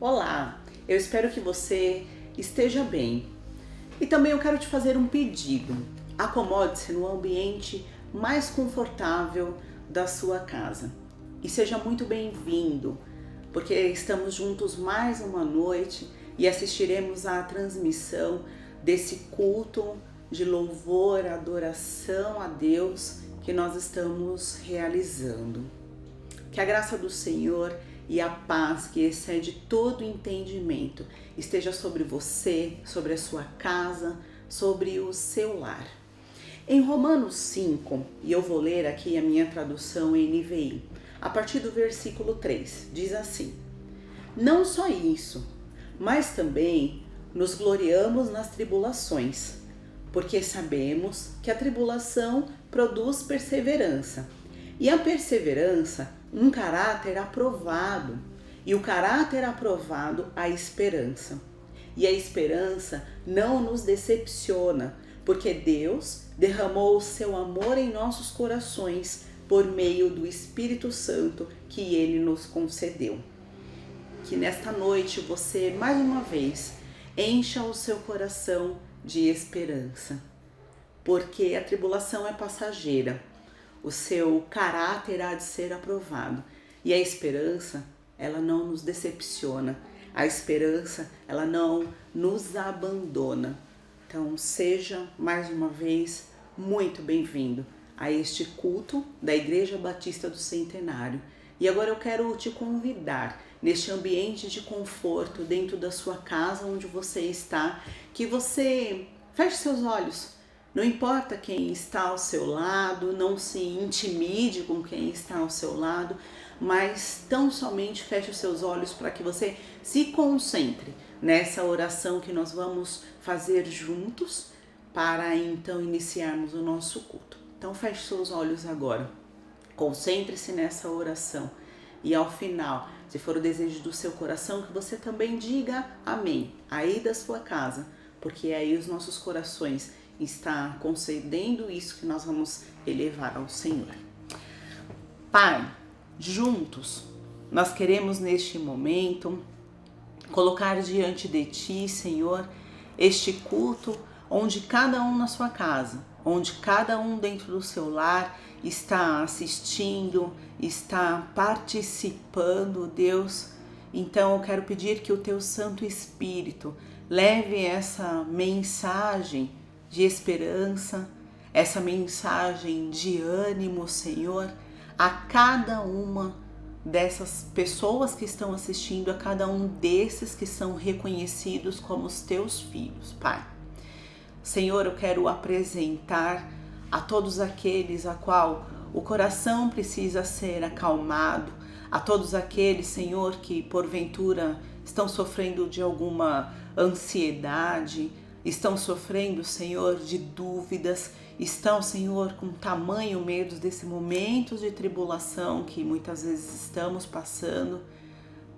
Olá, eu espero que você esteja bem. E também eu quero te fazer um pedido. Acomode-se no ambiente mais confortável da sua casa. E seja muito bem-vindo, porque estamos juntos mais uma noite e assistiremos à transmissão desse culto de louvor, adoração a Deus que nós estamos realizando. Que a graça do Senhor e a paz que excede todo entendimento esteja sobre você, sobre a sua casa, sobre o seu lar. Em Romanos 5, e eu vou ler aqui a minha tradução em NVI, a partir do versículo 3, diz assim: Não só isso, mas também nos gloriamos nas tribulações, porque sabemos que a tribulação produz perseverança, e a perseverança um caráter aprovado, e o caráter aprovado a esperança. E a esperança não nos decepciona, porque Deus derramou o seu amor em nossos corações por meio do Espírito Santo que Ele nos concedeu. Que nesta noite você, mais uma vez, encha o seu coração de esperança, porque a tribulação é passageira. O seu caráter há de ser aprovado. E a esperança, ela não nos decepciona. A esperança, ela não nos abandona. Então, seja, mais uma vez, muito bem-vindo a este culto da Igreja Batista do Centenário. E agora eu quero te convidar, neste ambiente de conforto, dentro da sua casa, onde você está, que você feche seus olhos. Não importa quem está ao seu lado, não se intimide com quem está ao seu lado, mas tão somente feche os seus olhos para que você se concentre nessa oração que nós vamos fazer juntos para então iniciarmos o nosso culto. Então feche seus olhos agora, concentre-se nessa oração e ao final, se for o desejo do seu coração, que você também diga amém, aí da sua casa, porque aí os nossos corações está concedendo isso que nós vamos elevar ao Senhor. Pai, juntos, nós queremos neste momento colocar diante de Ti, Senhor, este culto onde cada um na sua casa, onde cada um dentro do seu lar está assistindo, está participando, Deus. Então eu quero pedir que o Teu Santo Espírito leve essa mensagem de esperança, essa mensagem de ânimo, Senhor, a cada uma dessas pessoas que estão assistindo, a cada um desses que são reconhecidos como os teus filhos, Pai. Senhor, eu quero apresentar a todos aqueles a qual o coração precisa ser acalmado, a todos aqueles, Senhor, que porventura estão sofrendo de alguma ansiedade, estão sofrendo, Senhor, de dúvidas, estão, Senhor, com tamanho medo desse momento de tribulação que muitas vezes estamos passando,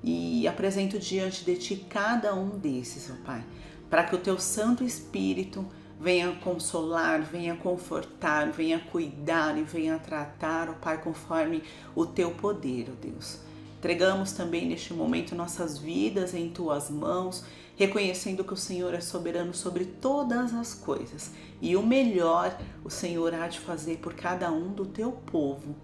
e apresento diante de Ti cada um desses, ó Pai, para que o Teu Santo Espírito venha consolar, venha confortar, venha cuidar e venha tratar, ó Pai, conforme o Teu poder, ó Deus. Entregamos também neste momento nossas vidas em Tuas mãos, reconhecendo que o Senhor é soberano sobre todas as coisas. E o melhor o Senhor há de fazer por cada um do Teu povo.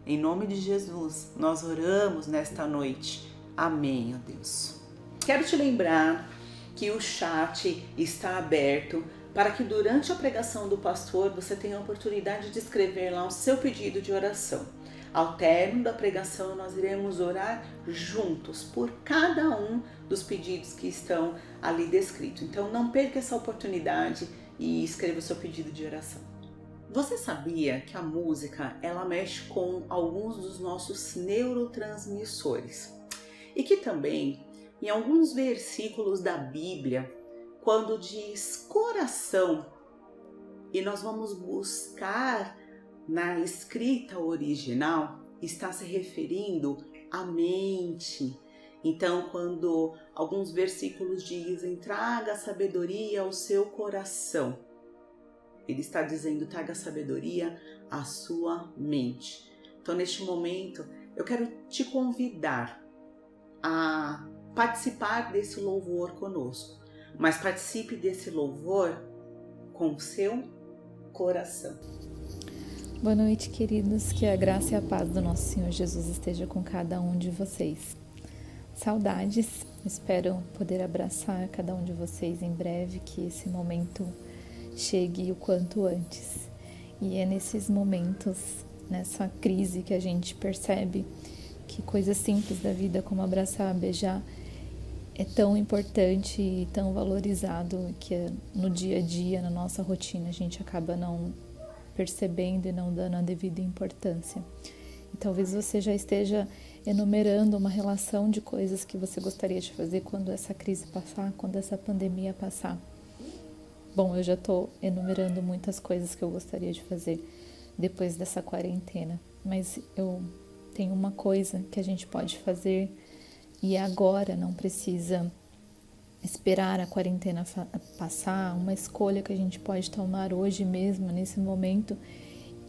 Em nome de Jesus, nós oramos nesta noite. Amém, ó Deus. Quero te lembrar que o chat está aberto para que durante a pregação do pastor você tenha a oportunidade de escrever lá o seu pedido de oração. Ao término da pregação, nós iremos orar juntos por cada um dos pedidos que estão ali descritos. Então, não perca essa oportunidade e escreva o seu pedido de oração. Você sabia que a música, ela mexe com alguns dos nossos neurotransmissores? E que também, em alguns versículos da Bíblia, quando diz coração, e nós vamos buscar na escrita original, está se referindo à mente. Então, quando alguns versículos dizem traga sabedoria ao seu coração, ele está dizendo traga sabedoria à sua mente. Então, neste momento, eu quero te convidar a participar desse louvor conosco, mas participe desse louvor com o seu coração. Boa noite, queridos, que a graça e a paz do nosso Senhor Jesus esteja com cada um de vocês. Saudades, espero poder abraçar cada um de vocês em breve, que esse momento chegue o quanto antes. E é nesses momentos, nessa crise, que a gente percebe que coisas simples da vida, como abraçar, beijar, é tão importante e tão valorizado que no dia a dia, na nossa rotina, a gente acaba não percebendo e não dando a devida importância. E talvez você já esteja enumerando uma relação de coisas que você gostaria de fazer quando essa crise passar, quando essa pandemia passar. Bom, eu já estou enumerando muitas coisas que eu gostaria de fazer depois dessa quarentena, mas eu tenho uma coisa que a gente pode fazer e agora, não precisa esperar a quarentena passar, uma escolha que a gente pode tomar hoje mesmo, nesse momento,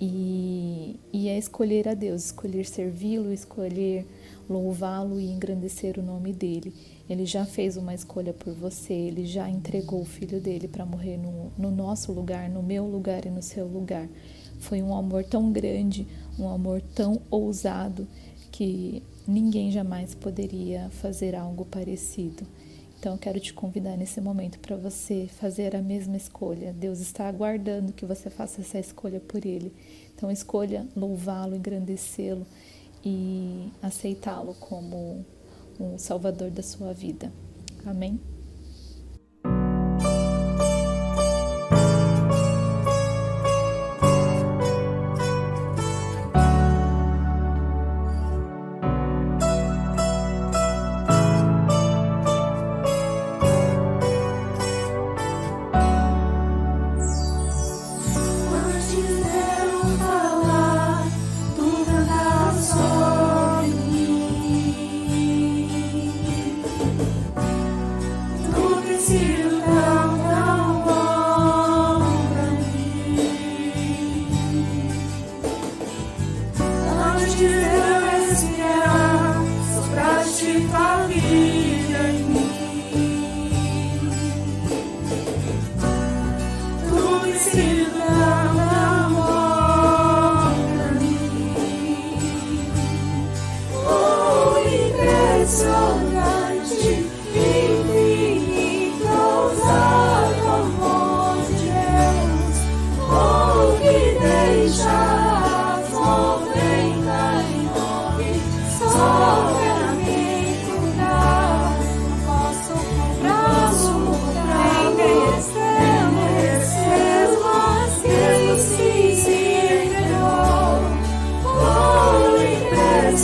e é escolher a Deus, escolher servi-lo, escolher louvá-lo e engrandecer o nome dele. Ele já fez uma escolha por você, ele já entregou o filho dele para morrer no nosso lugar, no meu lugar e no seu lugar. Foi um amor tão grande, um amor tão ousado, que ninguém jamais poderia fazer algo parecido. Então eu quero te convidar nesse momento para você fazer a mesma escolha. Deus está aguardando que você faça essa escolha por Ele. Então escolha louvá-lo, engrandecê-lo e aceitá-lo como o Salvador da sua vida. Amém?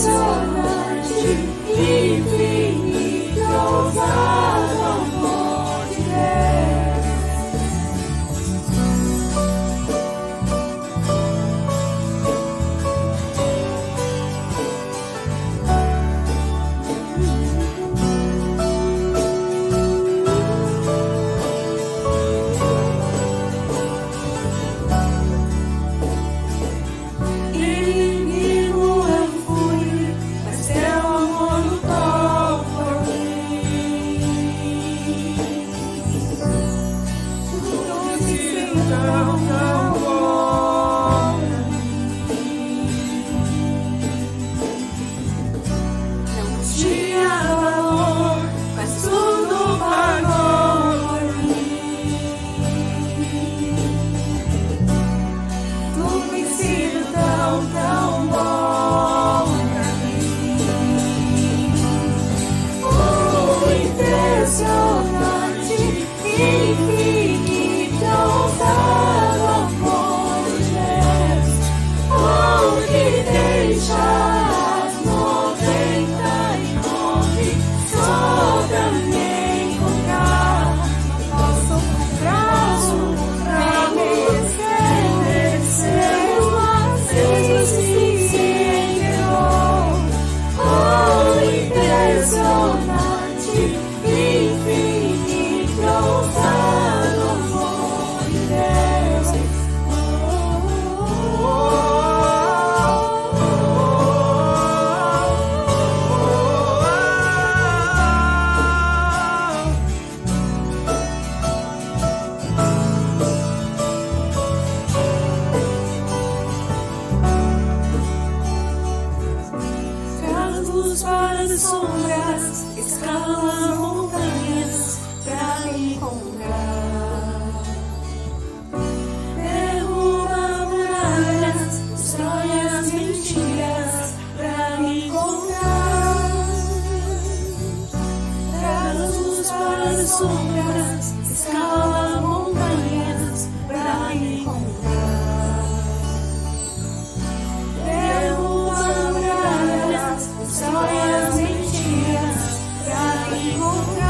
Impressionante, infinito. luz para as sombras, escala montanhas pra me encontrar. Derruba muralhas, destrói as mentiras pra me encontrar. Traz luz para as sombras, escala montanhas pra me encontrar. Derruba muralhas, destrói as mentiras pra me encontrar.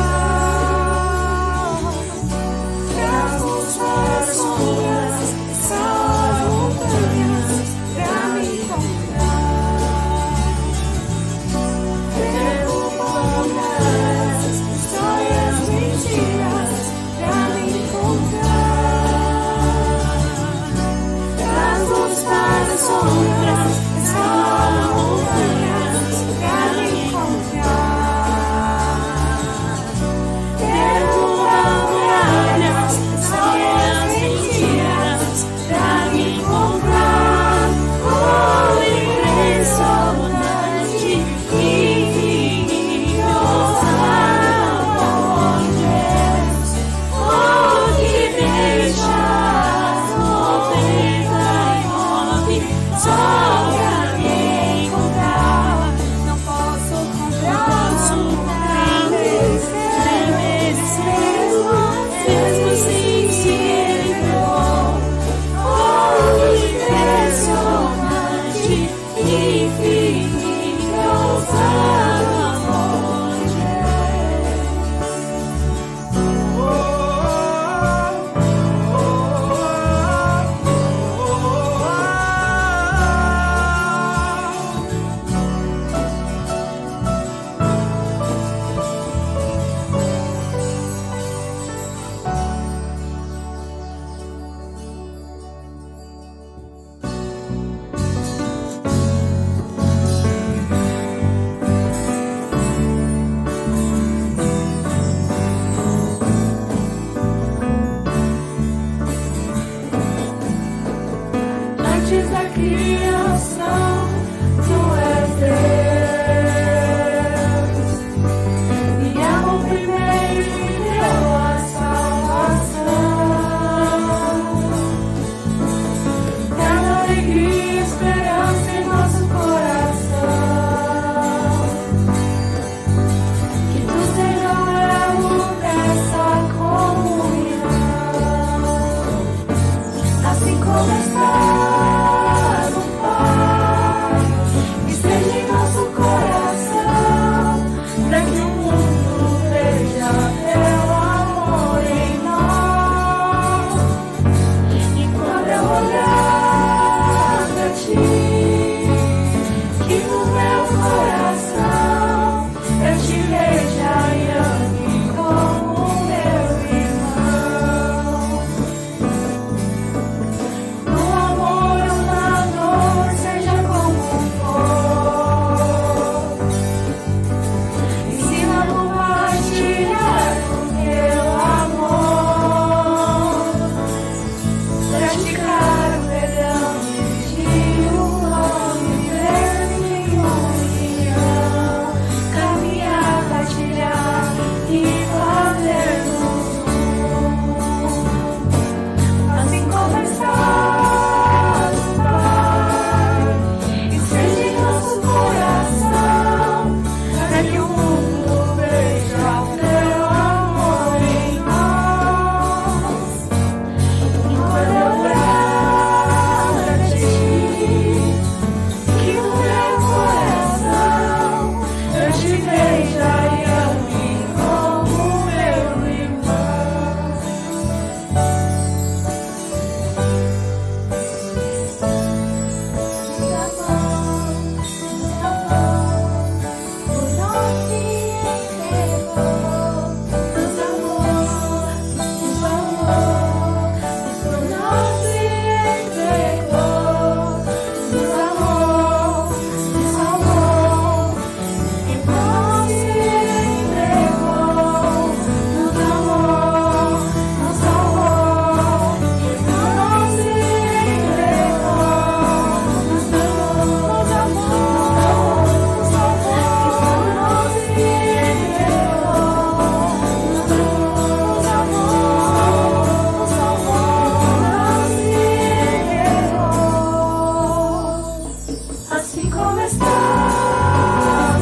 como está.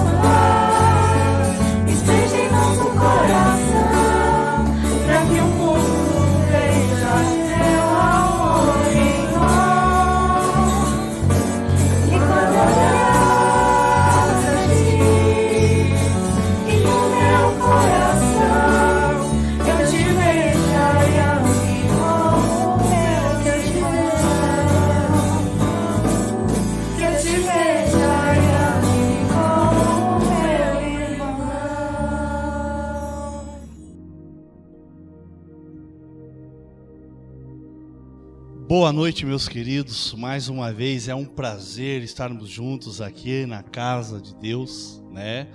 Esteja em nosso coração, para que o mundo veja teu amor em nós. E quando eu olhar pra ti, e no meu coração eu te veja como meu irmão. Que eu te veja como meu irmão. Boa noite, meus queridos. Mais uma vez é um prazer estarmos juntos aqui na casa de Deus, né?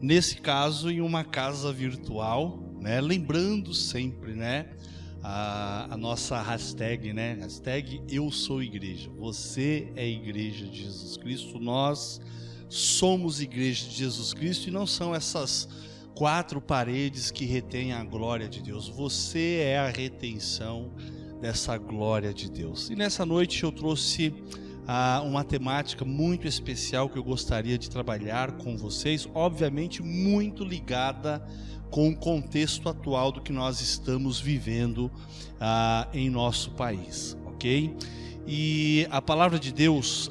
Nesse caso, em uma casa virtual, né? Lembrando sempre, né? A nossa hashtag, né? Hashtag Eu Sou Igreja. Você é Igreja de Jesus Cristo. Nós somos Igreja de Jesus Cristo e não são essas 4 paredes que retêm a glória de Deus. Você é a retenção dessa glória de Deus. E nessa noite eu trouxe uma temática muito especial que eu gostaria de trabalhar com vocês, obviamente muito ligada com o contexto atual do que nós estamos vivendo em nosso país, ok? E a palavra de Deus,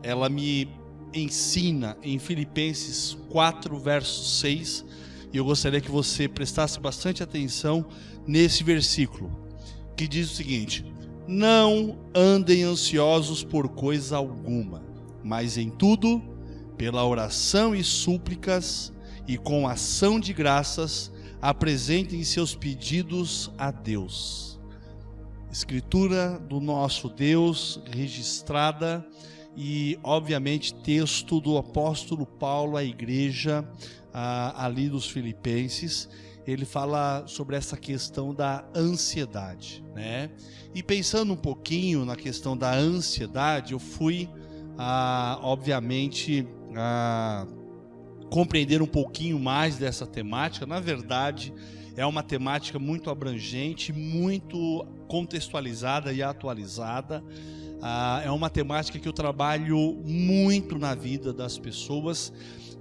ela me ensina em Filipenses 4, verso 6, e eu gostaria que você prestasse bastante atenção nesse versículo, que diz o seguinte: não andem ansiosos por coisa alguma, mas em tudo, pela oração e súplicas e com ação de graças, apresentem seus pedidos a Deus. Escritura do nosso Deus, registrada, e obviamente texto do apóstolo Paulo à igreja ali dos Filipenses. Ele fala sobre essa questão da ansiedade, né? E pensando um pouquinho na questão da ansiedade, eu fui, obviamente, compreender um pouquinho mais dessa temática. Na verdade, é uma temática muito abrangente, muito contextualizada e atualizada. É uma temática que eu trabalho muito na vida das pessoas,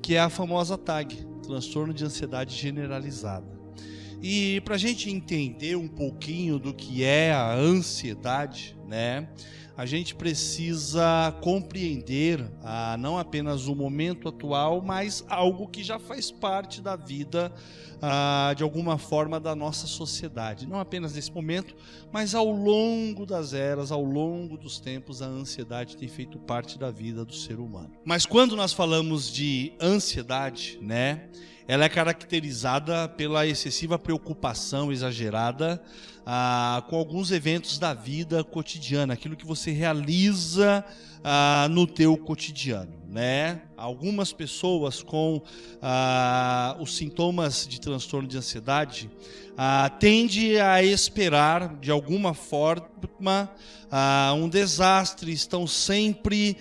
que é a famosa TAG, transtorno de ansiedade generalizada. E para a gente entender um pouquinho do que é a ansiedade, né, a gente precisa compreender não apenas o momento atual, mas algo que já faz parte da vida, de alguma forma, da nossa sociedade. Não apenas nesse momento, mas ao longo das eras, ao longo dos tempos, a ansiedade tem feito parte da vida do ser humano. Mas quando nós falamos de ansiedade, né, ela é caracterizada pela excessiva preocupação exagerada com alguns eventos da vida cotidiana, aquilo que você realiza no teu cotidiano, né? Algumas pessoas com os sintomas de transtorno de ansiedade tendem a esperar, de alguma forma, um desastre, estão sempre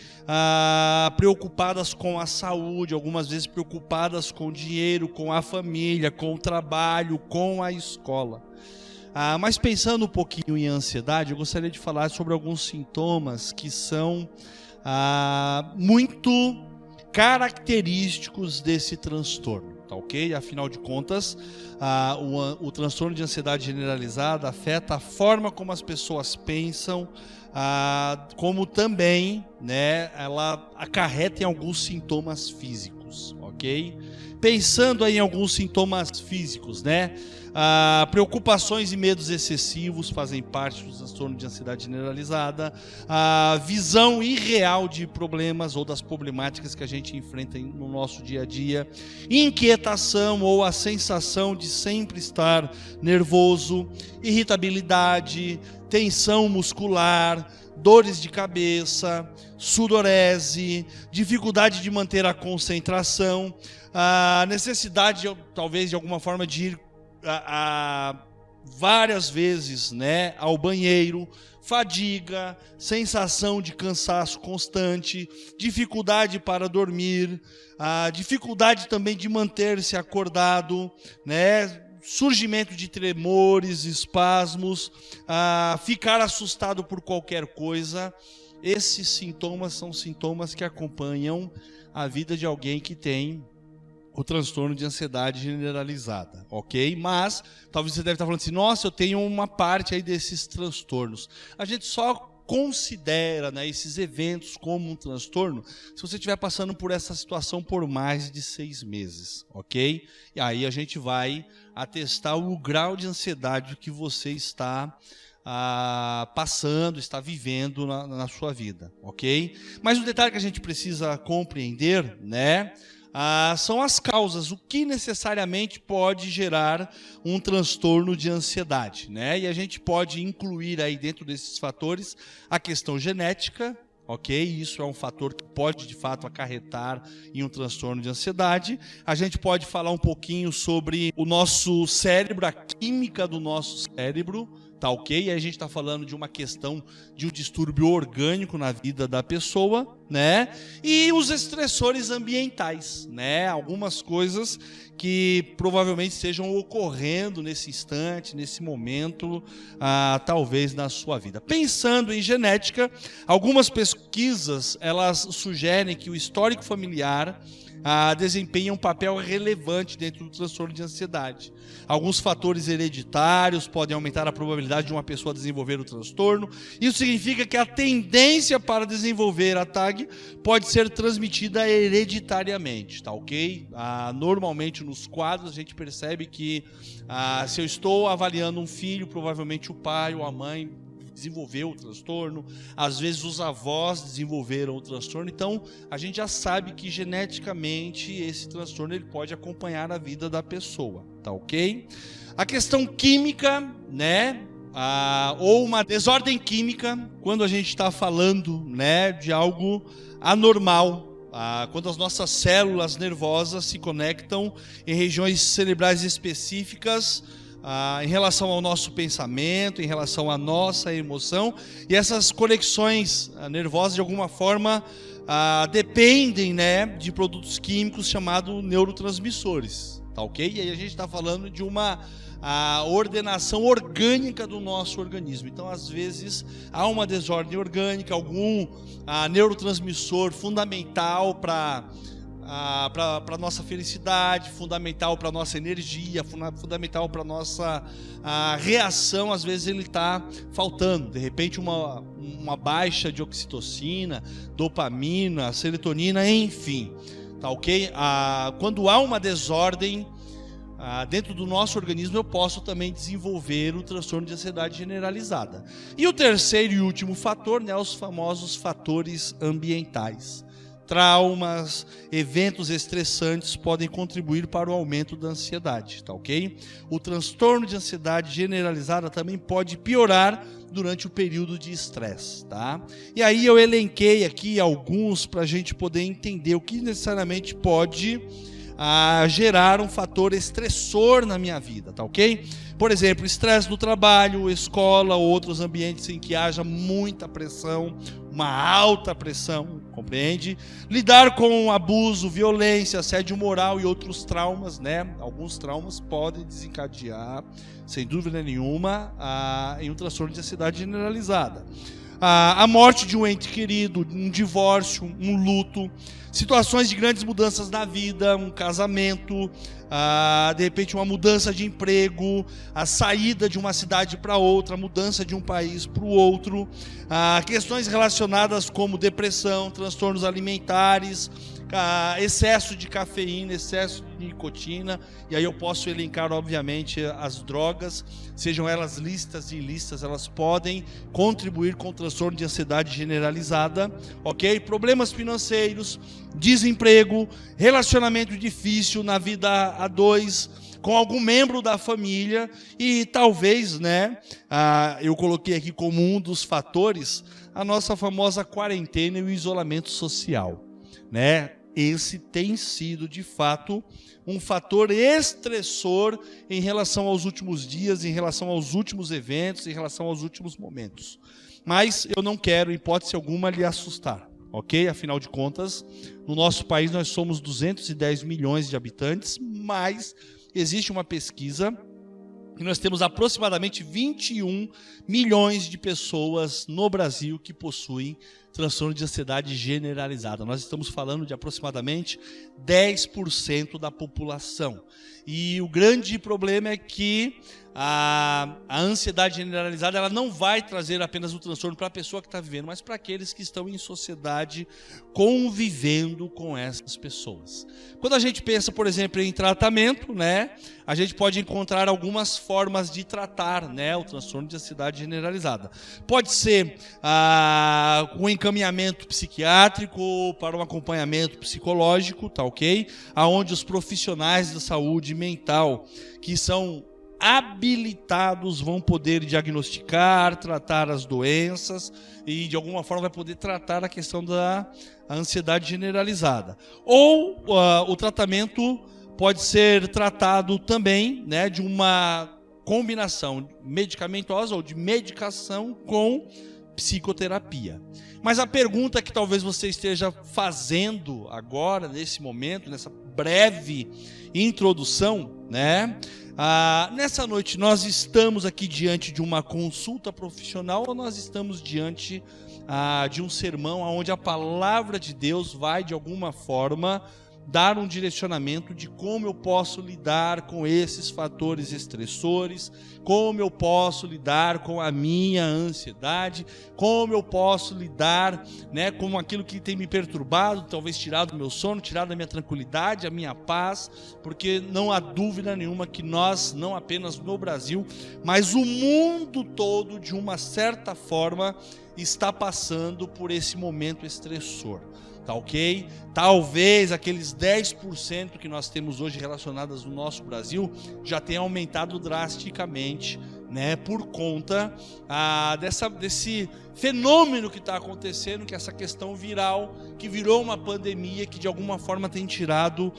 preocupadas com a saúde, algumas vezes preocupadas com o dinheiro, com a família, com o trabalho, com a escola. Mas pensando um pouquinho em ansiedade, eu gostaria de falar sobre alguns sintomas que são muito característicos desse transtorno, tá ok? Afinal de contas, o transtorno de ansiedade generalizada afeta a forma como as pessoas pensam, como também, né, ela acarreta em alguns sintomas físicos, ok? Pensando aí em alguns sintomas físicos, né? Preocupações e medos excessivos fazem parte do transtorno de ansiedade generalizada. Visão irreal de problemas ou das problemáticas que a gente enfrenta no nosso dia a dia. Inquietação ou a sensação de sempre estar nervoso. Irritabilidade, tensão muscular, dores de cabeça, sudorese, dificuldade de manter a concentração, necessidade, talvez, de alguma forma, de ir várias vezes, né, ao banheiro, fadiga, sensação de cansaço constante, dificuldade para dormir, dificuldade também de manter-se acordado, né, surgimento de tremores, espasmos, ficar assustado por qualquer coisa. esses sintomas são sintomas que acompanham a vida de alguém que tem o transtorno de ansiedade generalizada, ok? Mas talvez você deve estar falando assim, nossa, eu tenho uma parte aí desses transtornos. A gente só considera, né, esses eventos como um transtorno se você estiver passando por essa situação por mais de 6 meses, ok? E aí a gente vai atestar o grau de ansiedade que você está passando, está vivendo na sua vida, ok? Mas um detalhe que a gente precisa compreender, né, são as causas, o que necessariamente pode gerar um transtorno de ansiedade, né? E a gente pode incluir aí dentro desses fatores a questão genética, ok? Isso é um fator que pode de fato acarretar em um transtorno de ansiedade. A gente pode falar um pouquinho sobre o nosso cérebro, a química do nosso cérebro, tá ok? E aí a gente está falando de uma questão de um distúrbio orgânico na vida da pessoa, né? E os estressores ambientais, né? Algumas coisas que provavelmente estejam ocorrendo nesse instante, nesse momento, talvez na sua vida. Pensando em genética, algumas pesquisas elas sugerem que o histórico familiar desempenha um papel relevante dentro do transtorno de ansiedade. Alguns fatores hereditários podem aumentar a probabilidade de uma pessoa desenvolver o transtorno. Isso significa que a tendência para desenvolver a TAG pode ser transmitida hereditariamente, tá ok? Normalmente nos quadros a gente percebe que se eu estou avaliando um filho, provavelmente o pai ou a mãe desenvolveu o transtorno, às vezes os avós desenvolveram o transtorno, então a gente já sabe que geneticamente esse transtorno ele pode acompanhar a vida da pessoa, tá ok? A questão química, né, ou uma desordem química, quando a gente está falando, né, de algo anormal, quando as nossas células nervosas se conectam em regiões cerebrais específicas, em relação ao nosso pensamento, em relação à nossa emoção, e essas conexões nervosas de alguma forma dependem, né, de produtos químicos chamados neurotransmissores, tá ok? E aí a gente está falando de uma ordenação orgânica do nosso organismo. Então, às vezes, há uma desordem orgânica, algum neurotransmissor fundamental para a nossa felicidade, fundamental para a nossa energia, fundamental para a nossa reação, às vezes ele está faltando. De repente uma baixa de oxitocina, dopamina, serotonina, enfim, tá ok? Quando há uma desordem dentro do nosso organismo, eu posso também desenvolver o transtorno de ansiedade generalizada. E o terceiro e último fator, né, os famosos fatores ambientais. Traumas, eventos estressantes podem contribuir para o aumento da ansiedade, tá ok? O transtorno de ansiedade generalizada também pode piorar durante o período de estresse, tá? E aí eu elenquei aqui alguns para a gente poder entender o que necessariamente pode gerar um fator estressor na minha vida, tá ok? Por exemplo, estresse no trabalho, escola ou outros ambientes em que haja muita pressão, uma alta pressão, compreende? Lidar com abuso, violência, assédio moral e outros traumas, né? Alguns traumas podem desencadear, sem dúvida nenhuma, em um transtorno de ansiedade generalizada. A morte de um ente querido, um divórcio, um luto, situações de grandes mudanças na vida, um casamento, de repente uma mudança de emprego, a saída de uma cidade para outra, a mudança de um país para o outro, questões relacionadas como depressão, transtornos alimentares, excesso de cafeína, excesso de nicotina, e aí eu posso elencar obviamente as drogas, sejam elas lícitas e ilícitas, elas podem contribuir com o transtorno de ansiedade generalizada, ok? Problemas financeiros, desemprego, relacionamento difícil na vida a dois, com algum membro da família, e talvez, né, eu coloquei aqui como um dos fatores a nossa famosa quarentena e o isolamento social, né? Esse tem sido, de fato, um fator estressor em relação aos últimos dias, em relação aos últimos eventos, em relação aos últimos momentos. Mas eu não quero, em hipótese alguma, lhe assustar, ok? Afinal de contas, no nosso país nós somos 210 milhões de habitantes, mas existe uma pesquisa e nós temos aproximadamente 21 milhões de pessoas no Brasil que possuem transtorno de ansiedade generalizada. Nós estamos falando de aproximadamente 10% da população. E o grande problema é que a ansiedade generalizada ela não vai trazer apenas o transtorno para a pessoa que está vivendo, mas para aqueles que estão em sociedade convivendo com essas pessoas. Quando a gente pensa, por exemplo, em tratamento, né, a gente pode encontrar algumas formas de tratar, né, o transtorno de ansiedade generalizada. Pode ser um encaminhamento psiquiátrico para um acompanhamento psicológico, tá ok? Aonde os profissionais da saúde mental que são habilitados vão poder diagnosticar, tratar as doenças e de alguma forma vai poder tratar a questão da ansiedade generalizada. Ou o tratamento pode ser tratado também, né, de uma combinação medicamentosa ou de medicação com psicoterapia. Mas a pergunta que talvez você esteja fazendo agora, nesse momento, nessa breve introdução, né? Nessa noite nós estamos aqui diante de uma consulta profissional ou nós estamos diante de um sermão onde a palavra de Deus vai de alguma forma dar um direcionamento de como eu posso lidar com esses fatores estressores, como eu posso lidar com a minha ansiedade, como eu posso lidar, né, com aquilo que tem me perturbado, talvez tirado do meu sono, tirado da minha tranquilidade, a minha paz, porque não há dúvida nenhuma que nós, não apenas no Brasil, mas o mundo todo, de uma certa forma, está passando por esse momento estressor. Tá ok? Talvez aqueles 10% que nós temos hoje relacionadas no nosso Brasil já tenha aumentado drasticamente, né, por conta desse fenômeno que está acontecendo, que é essa questão viral, que virou uma pandemia, que de alguma forma tem tirado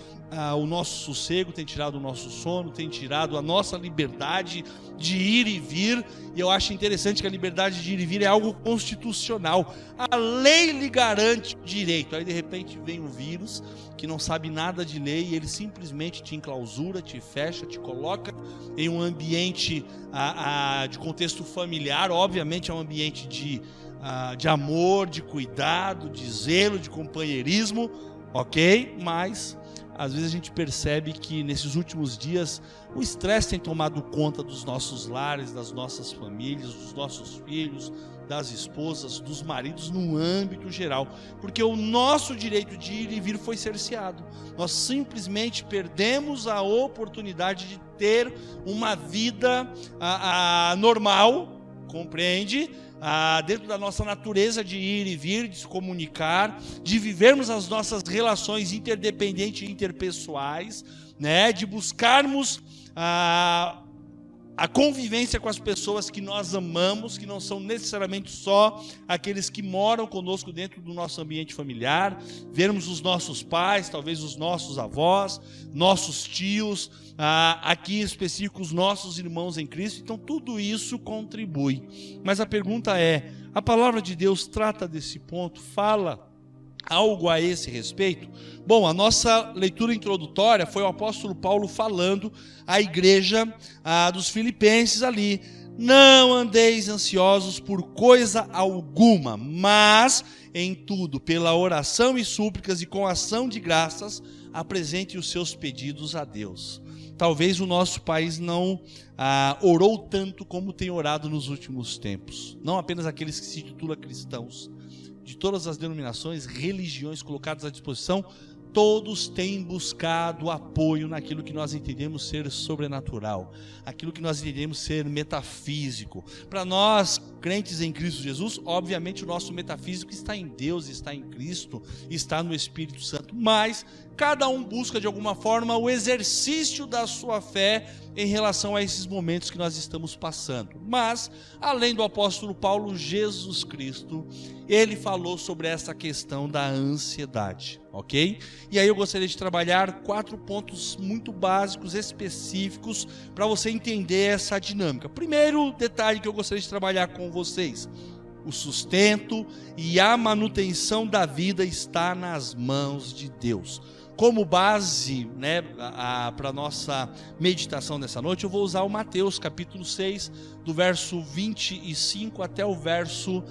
o nosso sossego, tem tirado o nosso sono, tem tirado a nossa liberdade de ir e vir. E eu acho interessante que a liberdade de ir e vir é algo constitucional. A lei lhe garante o direito. Aí de repente vem um vírus que não sabe nada de lei e ele simplesmente te enclausura, te fecha, te coloca em um ambiente de contexto familiar. Obviamente é um ambiente de amor, de cuidado, de zelo, de companheirismo, ok? Mas às vezes a gente percebe que nesses últimos dias o estresse tem tomado conta dos nossos lares, das nossas famílias, dos nossos filhos, das esposas, dos maridos, no âmbito geral, porque o nosso direito de ir e vir foi cerceado. Nós simplesmente perdemos a oportunidade de ter uma vida normal, compreende? Dentro da nossa natureza de ir e vir, de se comunicar, de vivermos as nossas relações interdependentes e interpessoais, né? De buscarmos a convivência com as pessoas que nós amamos, que não são necessariamente só aqueles que moram conosco dentro do nosso ambiente familiar, vermos os nossos pais, talvez os nossos avós, nossos tios, aqui em específico os nossos irmãos em Cristo. Então tudo isso contribui. Mas a pergunta é, a palavra de Deus trata desse ponto, fala algo a esse respeito? Bom, a nossa leitura introdutória foi o apóstolo Paulo falando à igreja dos Filipenses ali: não andeis ansiosos por coisa alguma, mas em tudo, pela oração e súplicas e com ação de graças, apresente os seus pedidos a Deus. Talvez o nosso país não orou tanto como tem orado nos últimos tempos. Não apenas aqueles que se titulam cristãos, de todas as denominações, religiões colocadas à disposição, todos têm buscado apoio naquilo que nós entendemos ser sobrenatural, aquilo que nós entendemos ser metafísico. Para nós, crentes em Cristo Jesus, obviamente o nosso metafísico está em Deus, está em Cristo, está no Espírito Santo, mas cada um busca de alguma forma o exercício da sua fé em relação a esses momentos que nós estamos passando. Mas, além do apóstolo Paulo, Jesus Cristo, ele falou sobre essa questão da ansiedade, ok? E aí eu gostaria de trabalhar 4 pontos muito básicos, específicos, para você entender essa dinâmica. Primeiro detalhe que eu gostaria de trabalhar com vocês: o sustento e a manutenção da vida está nas mãos de Deus. como base, né, para a nossa meditação nessa noite, eu vou usar o Mateus capítulo 6, do verso 25 até o verso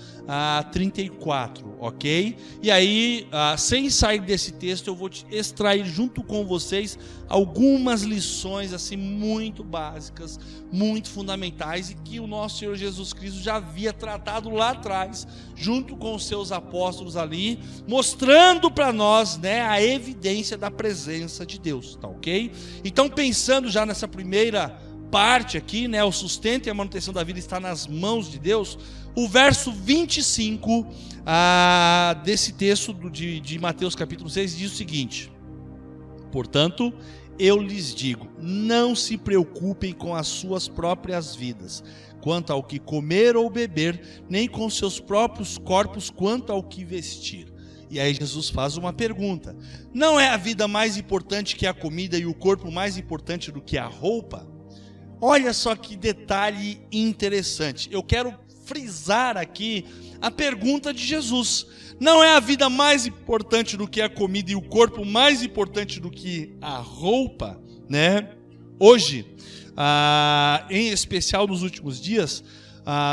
34, ok? E aí, sem sair desse texto, eu vou extrair junto com vocês algumas lições assim muito básicas, muito fundamentais, e que o nosso Senhor Jesus Cristo já havia tratado lá atrás, junto com os seus apóstolos ali, mostrando para nós, né, a evidência da presença de Deus, tá ok? Então, pensando já nessa primeira parte aqui, né, o sustento e a manutenção da vida está nas mãos de Deus, o verso 25 desse texto de Mateus capítulo 6 diz o seguinte: portanto, eu lhes digo, não se preocupem com as suas próprias vidas, quanto ao que comer ou beber, nem com seus próprios corpos, quanto ao que vestir. E aí Jesus faz uma pergunta: não é a vida mais importante que a comida e o corpo mais importante do que a roupa? Olha só que detalhe interessante. Eu quero frisar aqui a pergunta de Jesus. Não é a vida mais importante do que a comida e o corpo mais importante do que a roupa, né? Hoje, em especial nos últimos dias,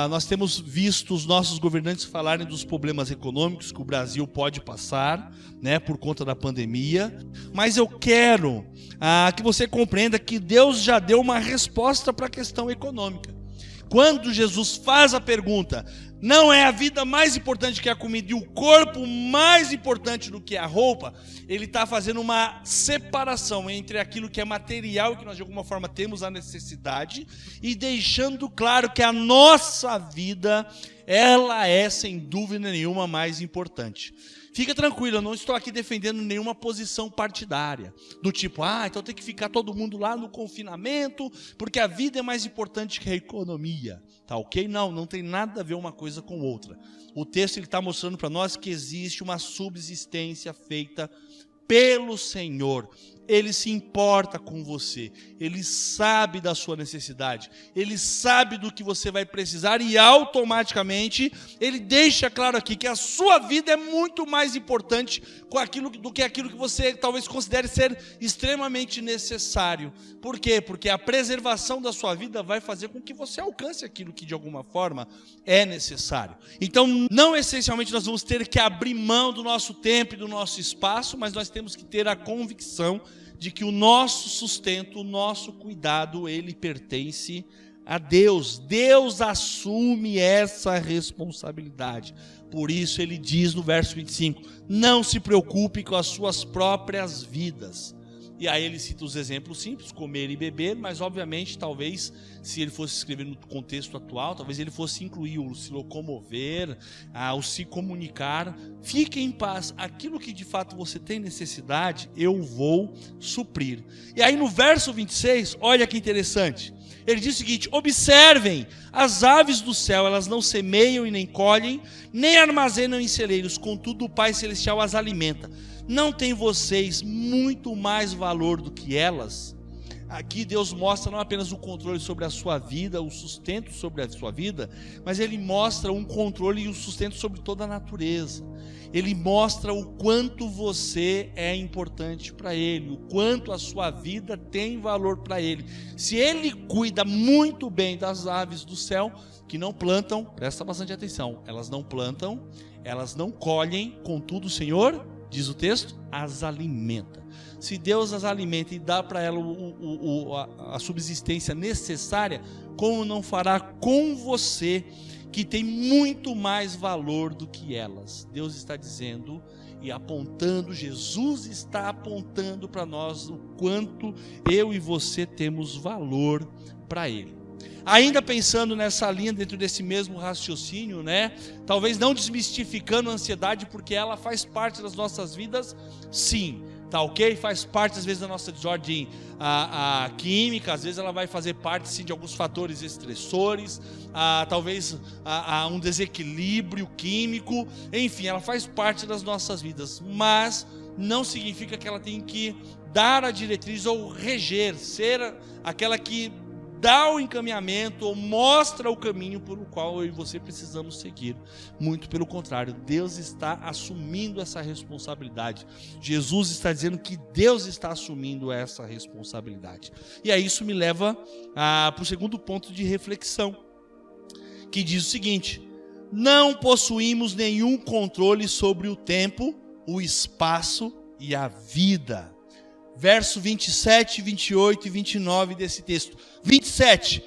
nós temos visto os nossos governantes falarem dos problemas econômicos que o Brasil pode passar, né, por conta da pandemia. Mas eu quero que você compreenda que Deus já deu uma resposta para a questão econômica. Quando Jesus faz a pergunta, não é a vida mais importante que a comida e o corpo mais importante do que a roupa, ele está fazendo uma separação entre aquilo que é material e que nós de alguma forma temos a necessidade, e deixando claro que a nossa vida, ela é sem dúvida nenhuma mais importante. Fica tranquilo, eu não estou aqui defendendo nenhuma posição partidária, do tipo, então tem que ficar todo mundo lá no confinamento, porque a vida é mais importante que a economia, tá ok? Não tem nada a ver uma coisa com outra. O texto está mostrando para nós que existe uma subsistência feita pelo Senhor. Ele se importa com você, Ele sabe da sua necessidade, Ele sabe do que você vai precisar, e automaticamente Ele deixa claro aqui que a sua vida é muito mais importante do que aquilo que você talvez considere ser extremamente necessário. Por quê? Porque a preservação da sua vida vai fazer com que você alcance aquilo que de alguma forma é necessário. Então, não essencialmente nós vamos ter que abrir mão do nosso tempo e do nosso espaço, mas nós temos que ter a convicção de que o nosso sustento, o nosso cuidado, ele pertence a Deus. Deus assume essa responsabilidade. Por isso ele diz no verso 25, não se preocupe com as suas próprias vidas. E aí ele cita os exemplos simples, comer e beber, mas obviamente talvez, se ele fosse escrever no contexto atual, talvez ele fosse incluir o se locomover, o se comunicar. Fique em paz, aquilo que de fato você tem necessidade, eu vou suprir. E aí no verso 26, olha que interessante, ele diz o seguinte: observem as aves do céu, elas não semeiam e nem colhem, nem armazenam em celeiros, contudo o Pai Celestial as alimenta. Não tem vocês muito mais valor do que elas? Aqui Deus mostra não apenas o controle sobre a sua vida, o sustento sobre a sua vida, mas Ele mostra um controle e um sustento sobre toda a natureza. Ele mostra o quanto você é importante para Ele, o quanto a sua vida tem valor para Ele. Se Ele cuida muito bem das aves do céu, que não plantam, presta bastante atenção, elas não plantam, elas não colhem, contudo o Senhor, diz o texto, as alimenta. Se Deus as alimenta e dá para ela a subsistência necessária, como não fará com você, que tem muito mais valor do que elas? Deus está dizendo e apontando, Jesus está apontando para nós o quanto eu e você temos valor para Ele. Ainda pensando nessa linha, dentro desse mesmo raciocínio, né? Talvez não desmistificando a ansiedade, porque ela faz parte das nossas vidas, sim, tá ok? Faz parte às vezes da nossa desordem química, às vezes ela vai fazer parte sim de alguns fatores estressores, talvez um desequilíbrio químico, enfim, ela faz parte das nossas vidas, mas não significa que ela tem que dar a diretriz ou reger, ser aquela que dá o encaminhamento ou mostra o caminho por o qual eu e você precisamos seguir. Muito pelo contrário, Deus está assumindo essa responsabilidade. Jesus está dizendo que Deus está assumindo essa responsabilidade. E aí isso me leva para o segundo ponto de reflexão, que diz o seguinte: não possuímos nenhum controle sobre o tempo, o espaço e a vida. Verso 27, 28 e 29 desse texto. 27.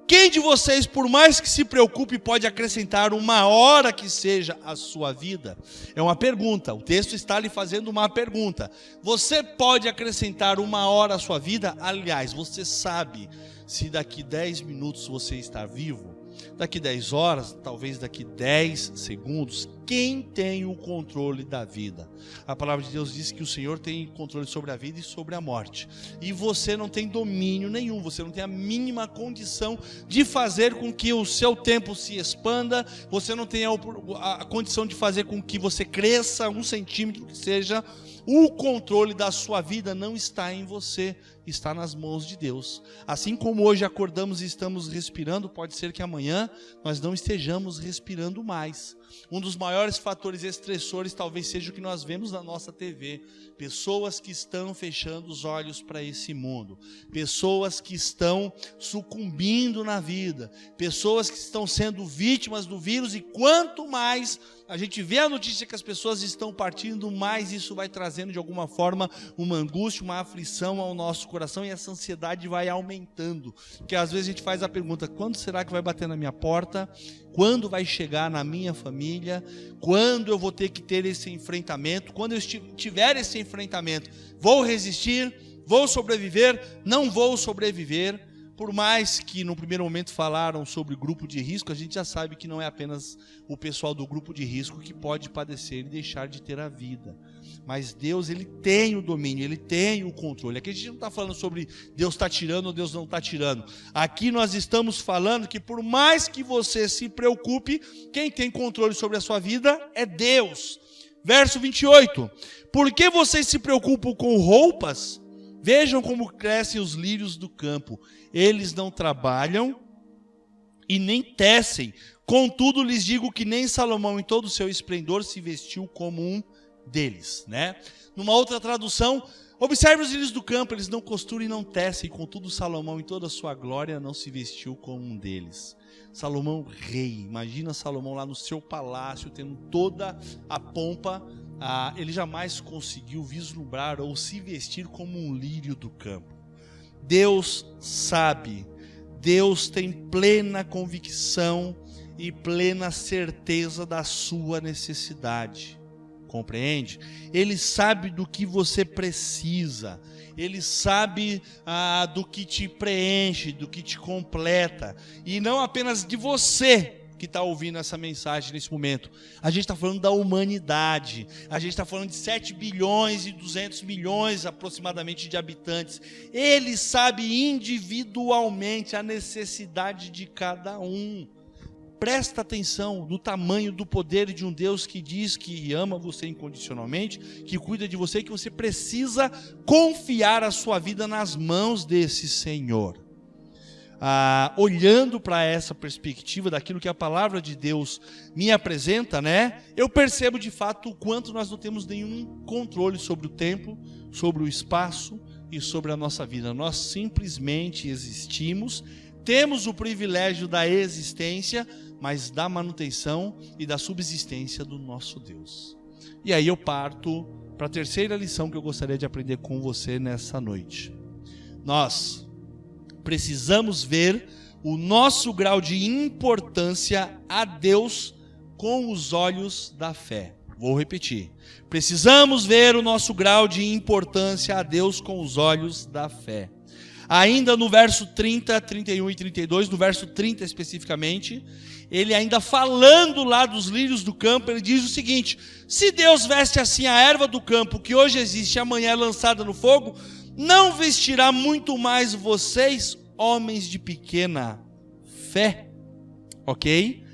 Quem de vocês, por mais que se preocupe, pode acrescentar uma hora que seja a sua vida? É uma pergunta. O texto está lhe fazendo uma pergunta. Você pode acrescentar uma hora à sua vida? Aliás, você sabe se daqui 10 minutos você está vivo? Daqui 10 horas, talvez daqui 10 segundos, quem tem o controle da vida? A palavra de Deus diz que o Senhor tem controle sobre a vida e sobre a morte. E você não tem domínio nenhum, você não tem a mínima condição de fazer com que o seu tempo se expanda, você não tem a condição de fazer com que você cresça 1 centímetro que seja. O controle da sua vida não está em você, está nas mãos de Deus. Assim como hoje acordamos e estamos respirando, pode ser que amanhã nós não estejamos respirando mais. Um dos maiores fatores estressores talvez seja o que nós vemos na nossa TV. Pessoas que estão fechando os olhos para esse mundo. Pessoas que estão sucumbindo na vida. Pessoas que estão sendo vítimas do vírus, e quanto mais a gente vê a notícia que as pessoas estão partindo, mais isso vai trazendo de alguma forma uma angústia, uma aflição ao nosso coração, e essa ansiedade vai aumentando. Porque às vezes a gente faz a pergunta: quando será que vai bater na minha porta? Quando vai chegar na minha família? Quando eu vou ter que ter esse enfrentamento? Quando eu tiver esse enfrentamento, vou resistir? Vou sobreviver? Não vou sobreviver? Por mais que no primeiro momento falaram sobre grupo de risco, a gente já sabe que não é apenas o pessoal do grupo de risco que pode padecer e deixar de ter a vida. Mas Deus, Ele tem o domínio, Ele tem o controle. Aqui a gente não está falando sobre Deus está tirando ou Deus não está tirando. Aqui nós estamos falando que por mais que você se preocupe, quem tem controle sobre a sua vida é Deus. Verso 28. Por que vocês se preocupam com roupas? Vejam como crescem os lírios do campo. Eles não trabalham e nem tecem. Contudo, lhes digo que nem Salomão, em todo o seu esplendor, se vestiu como um deles, né? Numa outra tradução, observe os lírios do campo, eles não costuram e não tecem. Contudo, Salomão, em toda a sua glória, não se vestiu como um deles. Salomão, rei. Imagina Salomão lá no seu palácio, tendo toda a pompa. Ele jamais conseguiu vislumbrar ou se vestir como um lírio do campo. Deus sabe, Deus tem plena convicção e plena certeza da sua necessidade. Compreende? Ele sabe do que você precisa, Ele sabe do que te preenche, do que te completa, e não apenas de você que está ouvindo essa mensagem nesse momento. A gente está falando da humanidade, a gente está falando de 7 bilhões e 200 milhões aproximadamente de habitantes. Ele sabe individualmente a necessidade de cada um. Presta atenção no tamanho do poder de um Deus que diz que ama você incondicionalmente, que cuida de você, que você precisa confiar a sua vida nas mãos desse Senhor. Olhando para essa perspectiva daquilo que a palavra de Deus me apresenta, né? Eu percebo de fato o quanto nós não temos nenhum controle sobre o tempo, sobre o espaço e sobre a nossa vida. Nós simplesmente existimos, temos o privilégio da existência, mas da manutenção e da subsistência do nosso Deus. E aí eu parto para a terceira lição que eu gostaria de aprender com você nessa noite. Nós precisamos ver o nosso grau de importância a Deus com os olhos da fé. Vou repetir. Precisamos ver o nosso grau de importância a Deus com os olhos da fé. Ainda no verso 30, 31 e 32, no verso 30 especificamente, ele ainda falando lá dos lírios do campo, ele diz o seguinte: se Deus veste assim a erva do campo, que hoje existe e amanhã é lançada no fogo, não vestirá muito mais vocês, homens de pequena fé? Ok?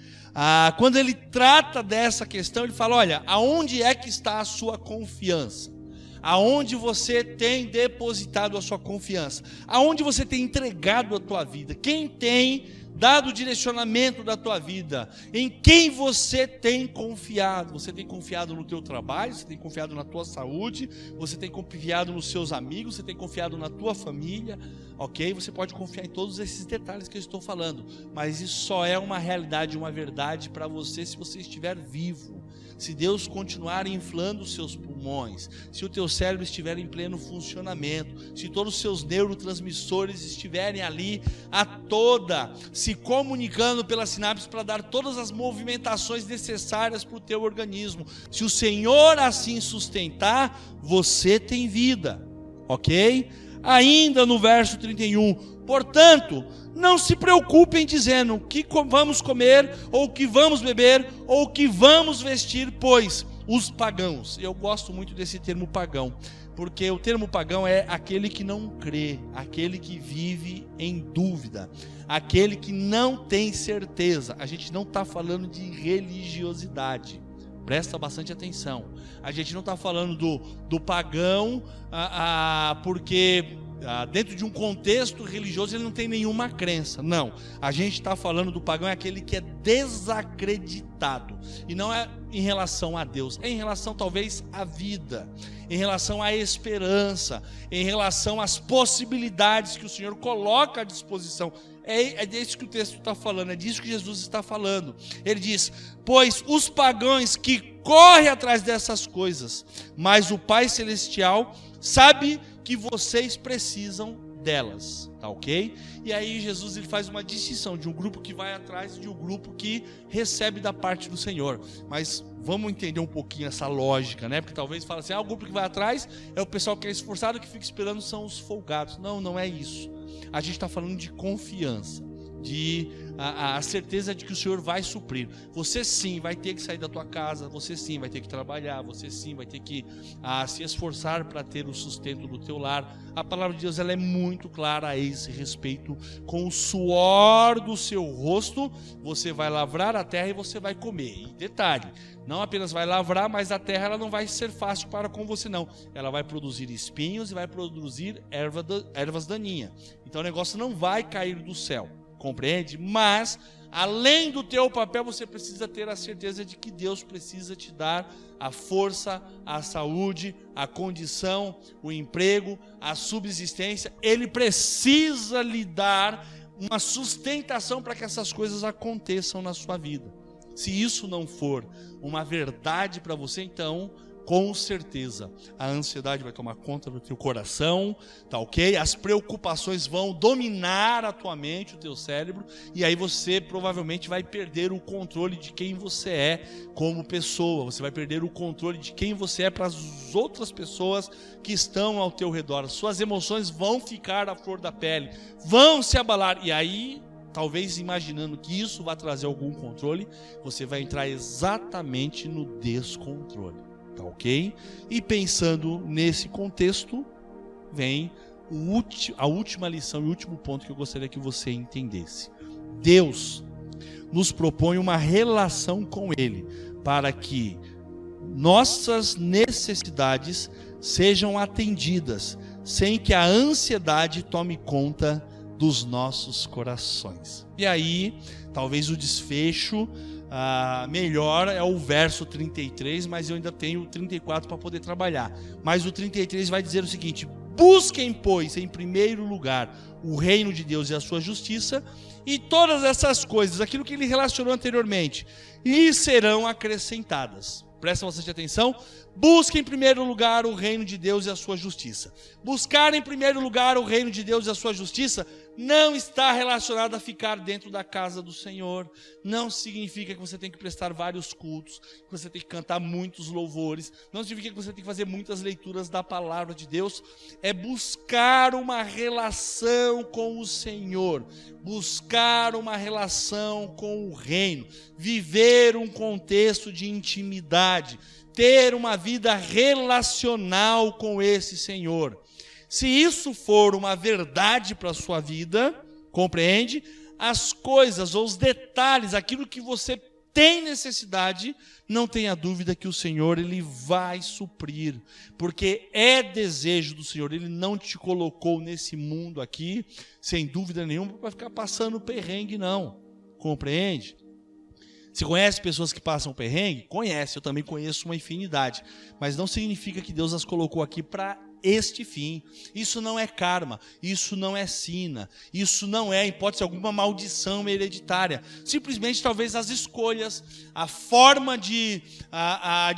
Quando ele trata dessa questão, ele fala: olha, aonde é que está a sua confiança? aonde você tem depositado a sua confiança, aonde você tem entregado a tua vida, quem tem dado o direcionamento da tua vida, em quem você tem confiado. Você tem confiado no teu trabalho, você tem confiado na tua saúde, você tem confiado nos seus amigos, você tem confiado na tua família, ok? Você pode confiar em todos esses detalhes que eu estou falando, mas isso só é uma realidade, uma verdade para você se você estiver vivo. Se Deus continuar inflando os seus pulmões, se o teu cérebro estiver em pleno funcionamento, se todos os seus neurotransmissores estiverem ali a toda, se comunicando pelas sinapses para dar todas as movimentações necessárias para o teu organismo, se o Senhor assim sustentar, você tem vida, ok? Ainda no verso 31, portanto, não se preocupem dizendo o que vamos comer, ou o que vamos beber, ou o que vamos vestir, pois os pagãos, eu gosto muito desse termo pagão, porque o termo pagão é aquele que não crê, aquele que vive em dúvida, aquele que não tem certeza. A gente não está falando de religiosidade, presta bastante atenção. A gente não está falando do pagão porque dentro de um contexto religioso ele não tem nenhuma crença. Não, a gente está falando do pagão, é aquele que é desacreditado, e não é em relação a Deus, é em relação talvez à vida, em relação à esperança, em relação às possibilidades que o Senhor coloca à disposição. É disso que o texto está falando, é disso que Jesus está falando. Ele diz: pois os pagãos que correm atrás dessas coisas, mas o Pai Celestial sabe que vocês precisam delas, tá ok? E aí Jesus ele faz uma distinção de um grupo que vai atrás e de um grupo que recebe da parte do Senhor. Mas vamos entender um pouquinho essa lógica, né? Porque talvez fale assim, o grupo que vai atrás é o pessoal que é esforçado, que fica esperando, são os folgados. Não, não é isso. A gente está falando de confiança, de a certeza de que o Senhor vai suprir. Você sim vai ter que sair da tua casa, você sim vai ter que trabalhar, você sim vai ter que se esforçar para ter o sustento do teu lar. A palavra de Deus ela é muito clara a esse respeito. Com o suor do seu rosto você vai lavrar a terra e você vai comer. E detalhe, não apenas vai lavrar, mas a terra ela não vai ser fácil para com você não. Ela vai produzir espinhos e vai produzir ervas daninhas. Então o negócio não vai cair do céu. Compreende? Mas, além do teu papel, você precisa ter a certeza de que Deus precisa te dar a força, a saúde, a condição, o emprego, a subsistência. Ele precisa lhe dar uma sustentação para que essas coisas aconteçam na sua vida. Se isso não for uma verdade para você, então, com certeza, a ansiedade vai tomar conta do teu coração, tá ok? As preocupações vão dominar a tua mente, o teu cérebro, e aí você provavelmente vai perder o controle de quem você é como pessoa, você vai perder o controle de quem você é para as outras pessoas que estão ao teu redor. Suas emoções vão ficar à flor da pele, vão se abalar, e aí, talvez imaginando que isso vai trazer algum controle, você vai entrar exatamente no descontrole. Tá ok? E pensando nesse contexto, vem a última lição e o último ponto que eu gostaria que você entendesse. Deus nos propõe uma relação com Ele, para que nossas necessidades sejam atendidas, sem que a ansiedade tome conta dos nossos corações. E aí, talvez o desfecho melhor é o verso 33, mas eu ainda tenho o 34 para poder trabalhar. Mas o 33 vai dizer o seguinte: busquem, pois, em primeiro lugar o reino de Deus e a sua justiça, e todas essas coisas, aquilo que ele relacionou anteriormente, lhes serão acrescentadas. Presta bastante atenção. Busquem em primeiro lugar o reino de Deus e a sua justiça. Buscar em primeiro lugar o reino de Deus e a sua justiça não está relacionado a ficar dentro da casa do Senhor. Não significa que você tem que prestar vários cultos, que você tem que cantar muitos louvores. Não significa que você tem que fazer muitas leituras da palavra de Deus. É buscar uma relação com o Senhor. Buscar uma relação com o reino. Viver um contexto de intimidade. Ter uma vida relacional com esse Senhor. Se isso for uma verdade para a sua vida, compreende? As coisas ou os detalhes, aquilo que você tem necessidade, não tenha dúvida que o Senhor, Ele vai suprir, porque é desejo do Senhor. Ele não te colocou nesse mundo aqui, sem dúvida nenhuma, para ficar passando perrengue, não. Compreende? Você conhece pessoas que passam perrengue? Conhece, eu também conheço uma infinidade, mas não significa que Deus as colocou aqui para este fim. Isso não é karma, isso não é sina, isso não é, em hipótese alguma, maldição hereditária. Simplesmente, talvez as escolhas, a forma de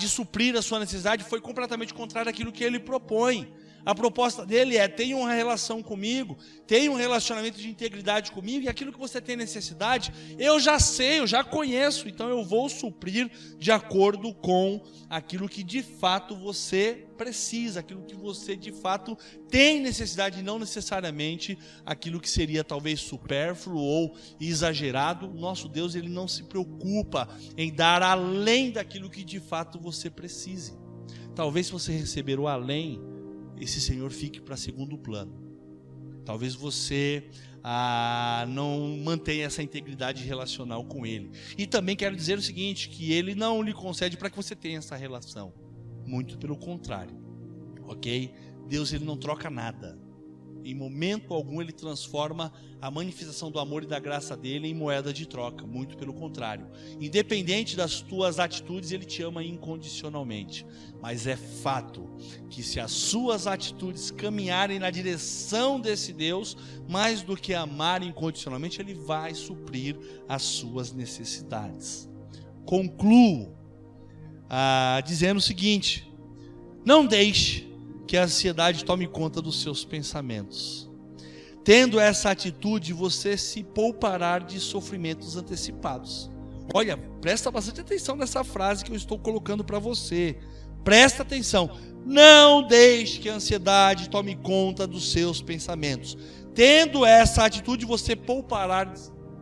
suprir a sua necessidade foi completamente contrária àquilo que Ele propõe. A proposta dele é: tenha uma relação comigo, tenha um relacionamento de integridade comigo, e aquilo que você tem necessidade, eu já sei, eu já conheço, então eu vou suprir de acordo com aquilo que de fato você precisa, aquilo que você de fato tem necessidade, e não necessariamente aquilo que seria talvez supérfluo ou exagerado. O nosso Deus, Ele não se preocupa em dar além daquilo que de fato você precise. Talvez, se você receber o além, esse Senhor fique para segundo plano. Talvez você não mantenha essa integridade relacional com Ele. E também quero dizer o seguinte, que Ele não lhe concede para que você tenha essa relação. Muito pelo contrário. Ok? Deus, Ele não troca nada. Em momento algum Ele transforma a manifestação do amor e da graça dEle em moeda de troca. Muito pelo contrário. Independente das tuas atitudes, Ele te ama incondicionalmente. Mas é fato que, se as suas atitudes caminharem na direção desse Deus, mais do que amar incondicionalmente, Ele vai suprir as suas necessidades. Concluo dizendo o seguinte: não deixe que a ansiedade tome conta dos seus pensamentos. Tendo essa atitude, você se poupará de sofrimentos antecipados. Olha, presta bastante atenção nessa frase que eu estou colocando para você. Presta atenção. Não deixe que a ansiedade tome conta dos seus pensamentos. Tendo essa atitude, você poupará,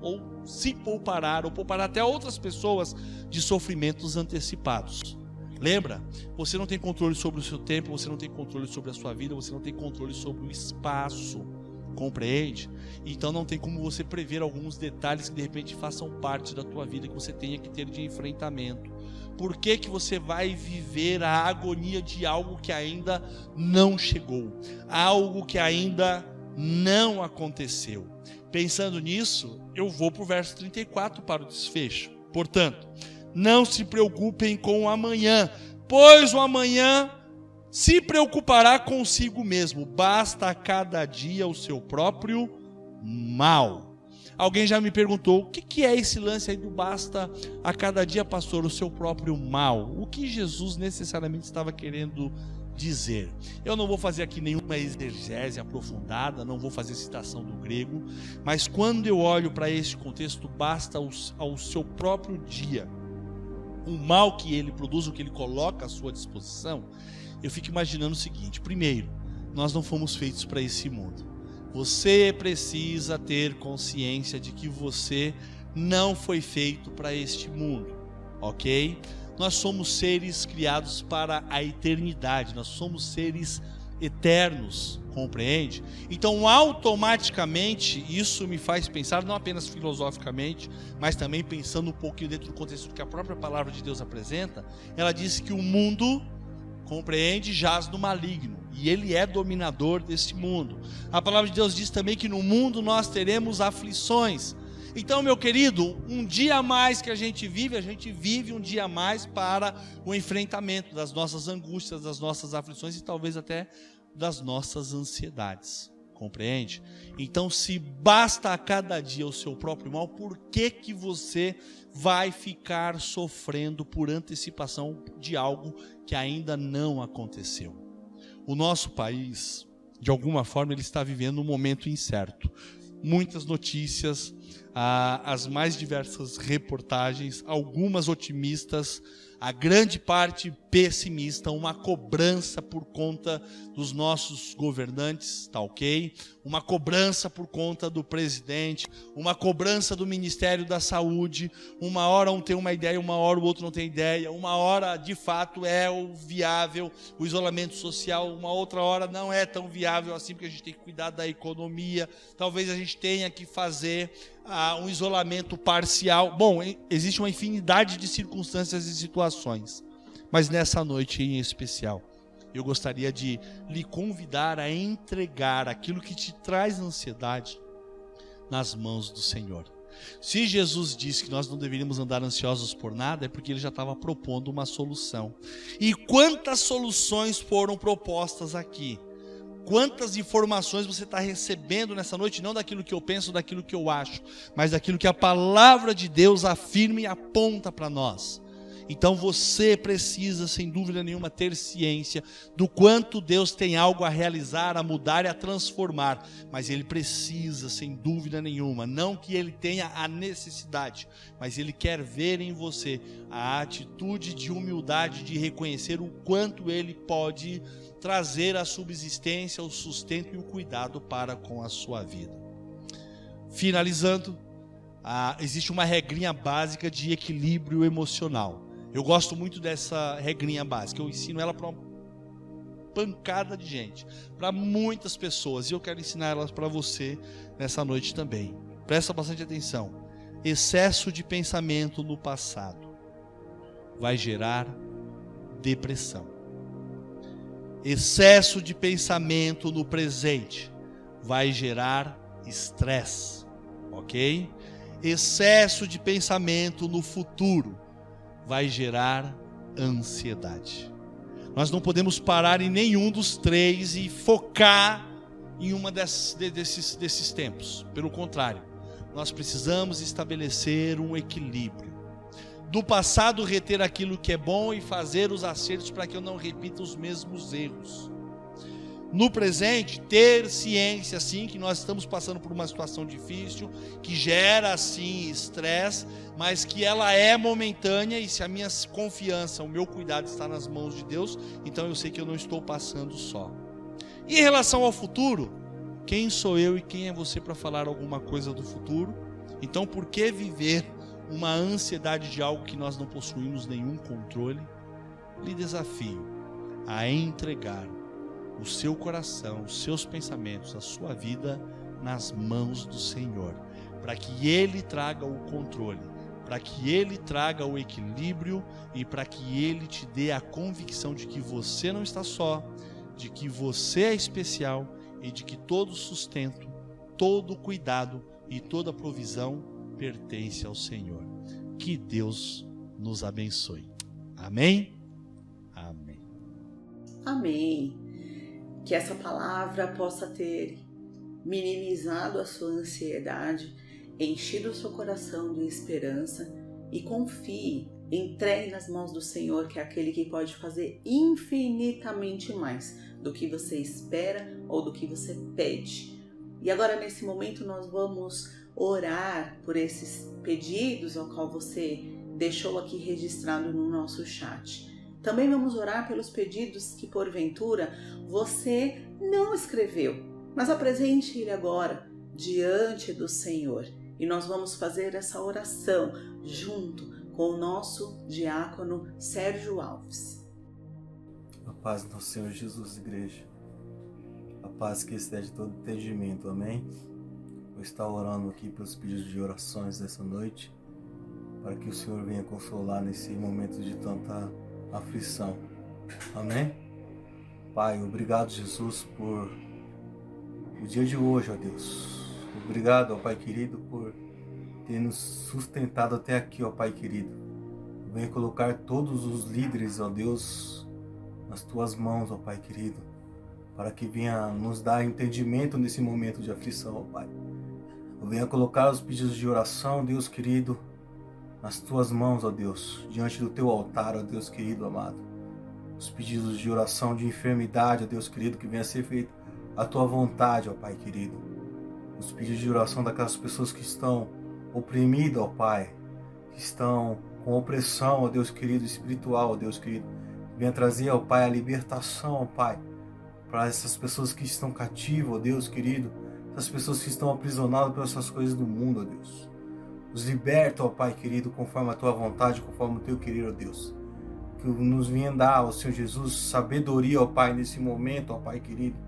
ou se poupará, ou poupará até outras pessoas de sofrimentos antecipados. Lembra? Você não tem controle sobre o seu tempo, você não tem controle sobre a sua vida, você não tem controle sobre o espaço. Compreende? Então não tem como você prever alguns detalhes que de repente façam parte da tua vida, que você tenha que ter de enfrentamento. Por que que você vai viver a agonia de algo que ainda não chegou? Algo que ainda não aconteceu? Pensando nisso, eu vou para o verso 34 para o desfecho. Portanto, não se preocupem com o amanhã, pois o amanhã se preocupará consigo mesmo. Basta a cada dia o seu próprio mal. Alguém já me perguntou: o que é esse lance aí do basta a cada dia, pastor, o seu próprio mal? O que Jesus necessariamente estava querendo dizer? Eu não vou fazer aqui nenhuma exegese aprofundada, não vou fazer citação do grego, mas quando eu olho para esse contexto, basta ao seu próprio dia, o mal que ele produz, o que ele coloca à sua disposição, eu fico imaginando o seguinte: primeiro, nós não fomos feitos para esse mundo. Você precisa ter consciência de que você não foi feito para este mundo, ok? Nós somos seres criados para a eternidade, nós somos seres eternos, compreende? Então, automaticamente, isso me faz pensar, não apenas filosoficamente, mas também pensando um pouquinho dentro do contexto que a própria palavra de Deus apresenta. Ela diz que o mundo, compreende, jaz no maligno, e ele é dominador desse mundo. A palavra de Deus diz também que no mundo nós teremos aflições. Então, meu querido, um dia a mais que a gente vive um dia a mais para o enfrentamento das nossas angústias, das nossas aflições e talvez até das nossas ansiedades. Compreende? Então, se basta a cada dia o seu próprio mal, por que que você vai ficar sofrendo por antecipação de algo que ainda não aconteceu? O nosso país, de alguma forma, ele está vivendo um momento incerto. Muitas notícias, as mais diversas reportagens, algumas otimistas, a grande parte pessimista, uma cobrança por conta dos nossos governantes, tá ok? Uma cobrança por conta do presidente, uma cobrança do Ministério da Saúde. Uma hora um tem uma ideia, uma hora o outro não tem ideia. Uma hora, de fato, é o viável, o isolamento social. Uma outra hora não é tão viável assim, porque a gente tem que cuidar da economia. Talvez a gente tenha que fazer um isolamento parcial. Bom, existe uma infinidade de circunstâncias e situações. Mas nessa noite em especial, eu gostaria de lhe convidar a entregar aquilo que te traz ansiedade nas mãos do Senhor. Se Jesus disse que nós não deveríamos andar ansiosos por nada, é porque ele já estava propondo uma solução. E quantas soluções foram propostas aqui? Quantas informações você está recebendo nessa noite, não daquilo que eu penso, daquilo que eu acho, mas daquilo que a palavra de Deus afirma e aponta para nós. Então você precisa, sem dúvida nenhuma, ter ciência do quanto Deus tem algo a realizar, a mudar e a transformar. Mas Ele precisa, sem dúvida nenhuma, não que Ele tenha a necessidade, mas Ele quer ver em você a atitude de humildade, de reconhecer o quanto Ele pode trazer a subsistência, o sustento e o cuidado para com a sua vida. Finalizando, existe uma regrinha básica de equilíbrio emocional. Eu gosto muito dessa regrinha básica, eu ensino ela para uma pancada de gente, para muitas pessoas, e eu quero ensinar ela para você nessa noite também. Presta bastante atenção. Excesso de pensamento no passado vai gerar depressão. Excesso de pensamento no presente vai gerar estresse, ok? Excesso de pensamento no futuro vai gerar ansiedade. Nós não podemos parar em nenhum dos três e focar em uma desses tempos. Pelo contrário, nós precisamos estabelecer um equilíbrio. Do passado, reter aquilo que é bom e fazer os acertos para que eu não repita os mesmos erros. No presente, ter ciência, sim, que nós estamos passando por uma situação difícil, que gera, sim, estresse, mas que ela é momentânea, e se a minha confiança, o meu cuidado está nas mãos de Deus, então eu sei que eu não estou passando só. E em relação ao futuro, quem sou eu e quem é você para falar alguma coisa do futuro? Então, por que viver uma ansiedade de algo que nós não possuímos nenhum controle? Lhe desafio a entregar o seu coração, os seus pensamentos, a sua vida nas mãos do Senhor, para que Ele traga o controle, para que Ele traga o equilíbrio e para que Ele te dê a convicção de que você não está só, de que você é especial e de que todo sustento, todo cuidado e toda provisão pertence ao Senhor. Que Deus nos abençoe. Amém? Amém. Amém. Que essa palavra possa ter minimizado a sua ansiedade, enchido o seu coração de esperança e confie, entregue nas mãos do Senhor, que é aquele que pode fazer infinitamente mais do que você espera ou do que você pede. E agora, nesse momento, nós vamos orar por esses pedidos ao qual você deixou aqui registrado no nosso chat. Também vamos orar pelos pedidos que, porventura, você não escreveu, mas apresente ele agora diante do Senhor. E nós vamos fazer essa oração junto com o nosso diácono Sérgio Alves. A paz do nosso Senhor Jesus, igreja. A paz que excede todo entendimento, amém? Vou estar orando aqui pelos pedidos de orações dessa noite, para que o Senhor venha consolar nesse momento de tanta aflição. Amém? Pai, obrigado, Jesus, por o dia de hoje, ó Deus. Obrigado, ó Pai querido, por ter nos sustentado até aqui, ó Pai querido. Venha colocar todos os líderes, ó Deus, nas tuas mãos, ó Pai querido, para que venha nos dar entendimento nesse momento de aflição, ó Pai. Venha colocar os pedidos de oração, Deus querido, nas tuas mãos, ó Deus, diante do teu altar, ó Deus querido, amado. Os pedidos de oração de enfermidade, ó Deus querido, que venha ser feito a tua vontade, ó Pai querido. Os pedidos de oração daquelas pessoas que estão oprimidas, ó Pai, que estão com opressão, ó Deus querido, espiritual, ó Deus querido. Venha trazer, ó Pai, a libertação, ó Pai, para essas pessoas que estão cativas, ó Deus querido, essas pessoas que estão aprisionadas pelas essas coisas do mundo, ó Deus. Nos liberta, ó Pai querido, conforme a Tua vontade, conforme o Teu querer, ó Deus. Que nos venha dar, ó Senhor Jesus, sabedoria, ó Pai, nesse momento, ó Pai querido.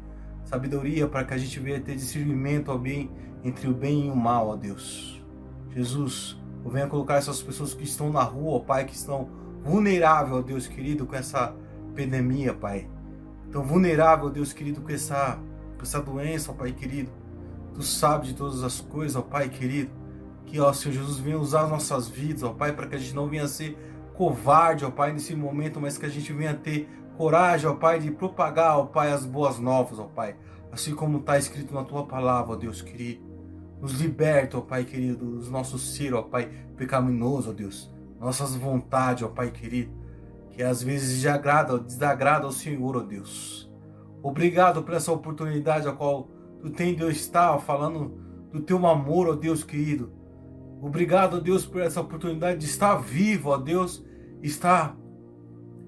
Sabedoria para que a gente venha ter discernimento, ó bem, entre o bem e o mal, ó Deus. Jesus, eu venho colocar essas pessoas que estão na rua, ó Pai, que estão vulneráveis, ó Deus querido, com essa pandemia, Pai. Tão vulnerável, ó Deus querido, com essa doença, ó Pai querido. Tu sabes de todas as coisas, ó Pai querido. Que, ó Senhor Jesus, venha usar as nossas vidas, ó Pai, para que a gente não venha ser covarde, ó Pai, nesse momento, mas que a gente venha ter coragem, ó Pai, de propagar, ó Pai, as boas novas, ó Pai. Assim como está escrito na Tua palavra, ó Deus querido. Nos liberta, ó Pai querido, dos nossos ser, ó Pai, pecaminoso, ó Deus. Nossas vontades, ó Pai querido, que às vezes desagrada ao Senhor, ó Deus. Obrigado por essa oportunidade a qual Tu tem, Deus, estar falando do Teu amor, ó Deus querido. Obrigado, ó Deus, por essa oportunidade de estar vivo, ó Deus, estar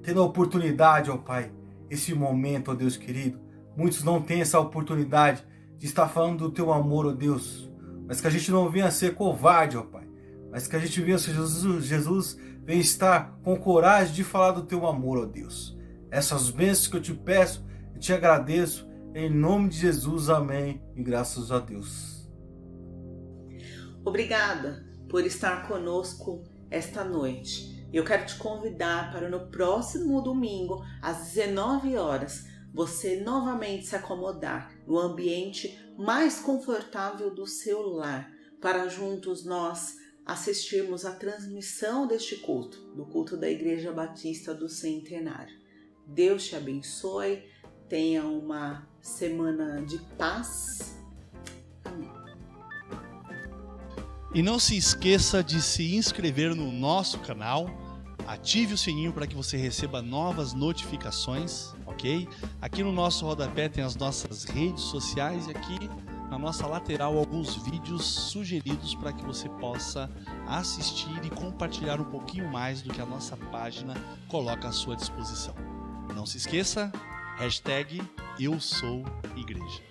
tendo a oportunidade, ó Pai, esse momento, ó Deus querido. Muitos não têm essa oportunidade de estar falando do Teu amor, ó Deus, mas que a gente não venha ser covarde, ó Pai, mas que a gente venha, Jesus, venha estar com coragem de falar do Teu amor, ó Deus. Essas bênçãos que eu te peço, eu te agradeço, em nome de Jesus, amém, e graças a Deus. Obrigada por estar conosco esta noite. Eu quero te convidar para no próximo domingo, às 19 horas, você novamente se acomodar no ambiente mais confortável do seu lar, para juntos nós assistirmos a transmissão deste culto, do culto da Igreja Batista do Centenário. Deus te abençoe, tenha uma semana de paz. Amém. E não se esqueça de se inscrever no nosso canal, ative o sininho para que você receba novas notificações, ok? Aqui no nosso rodapé tem as nossas redes sociais e aqui na nossa lateral alguns vídeos sugeridos para que você possa assistir e compartilhar um pouquinho mais do que a nossa página coloca à sua disposição. Não se esqueça, #EuSouIgreja.